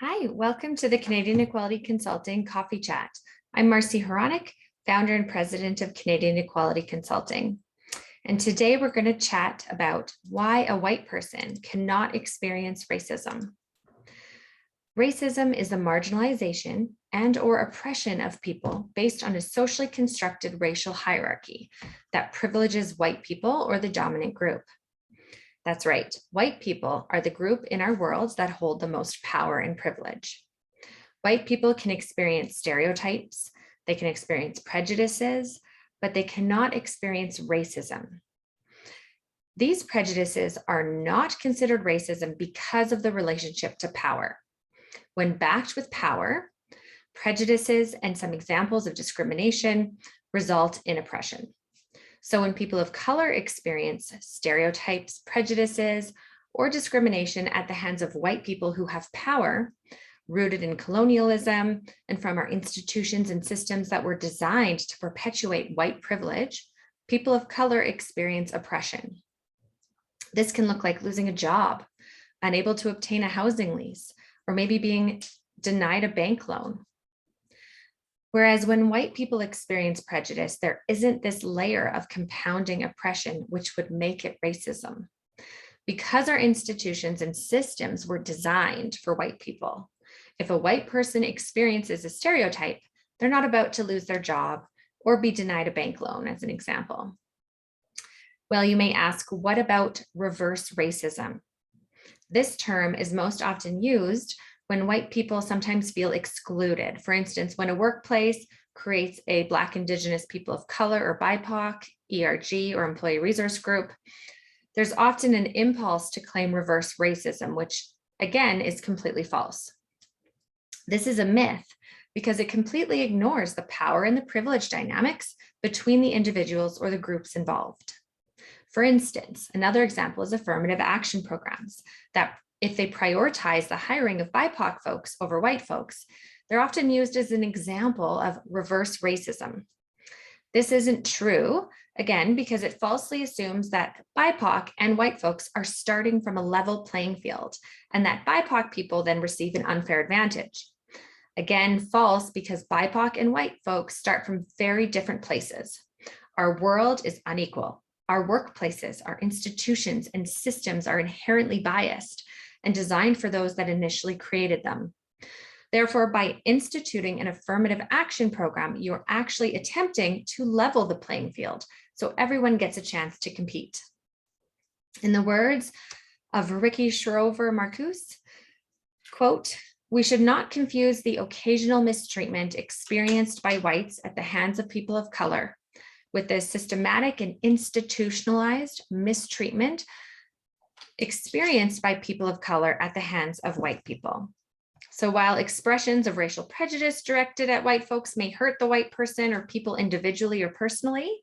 Hi, welcome to the Canadian Equality Consulting Coffee Chat. I'm Marcy Horonic, founder and president of Canadian Equality Consulting. And today we're going to chat about why a white person cannot experience racism. Racism is the marginalization and/or oppression of people based on a socially constructed racial hierarchy that privileges white people or the dominant group. That's right. White people are the group in our world that hold the most power and privilege. White people can experience stereotypes, they can experience prejudices, but they cannot experience racism. These prejudices are not considered racism because of the relationship to power. When backed with power, prejudices and some examples of discrimination result in oppression. So when people of color experience stereotypes, prejudices, or discrimination at the hands of white people who have power, rooted in colonialism and from our institutions and systems that were designed to perpetuate white privilege, people of color experience oppression. This can look like losing a job, unable to obtain a housing lease, or maybe being denied a bank loan. Whereas when white people experience prejudice, there isn't this layer of compounding oppression, which would make it racism. Because our institutions and systems were designed for white people, if a white person experiences a stereotype, they're not about to lose their job or be denied a bank loan, as an example. Well, you may ask, what about reverse racism? This term is most often used when white people sometimes feel excluded. For instance, when a workplace creates a Black, Indigenous, people of color, or BIPOC, ERG, or employee resource group, there's often an impulse to claim reverse racism, which again is completely false. This is a myth because it completely ignores the power and the privilege dynamics between the individuals or the groups involved. For instance, another example is affirmative action programs that if they prioritize the hiring of BIPOC folks over white folks, they're often used as an example of reverse racism. This isn't true, again, because it falsely assumes that BIPOC and white folks are starting from a level playing field and that BIPOC people then receive an unfair advantage. Again, false, because BIPOC and white folks start from very different places. Our world is unequal. Our workplaces, our institutions and systems are inherently biased and designed for those that initially created them. Therefore, by instituting an affirmative action program, you're actually attempting to level the playing field so everyone gets a chance to compete. In the words of Ricky Schrover Marcuse, quote, "We should not confuse the occasional mistreatment experienced by whites at the hands of people of color with the systematic and institutionalized mistreatment experienced by people of color at the hands of white people." So while expressions of racial prejudice directed at white folks may hurt the white person or people individually or personally,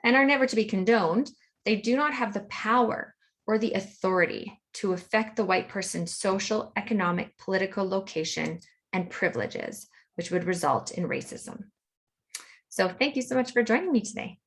and are never to be condoned, they do not have the power or the authority to affect the white person's social, economic, political location and privileges, which would result in racism. So thank you so much for joining me today.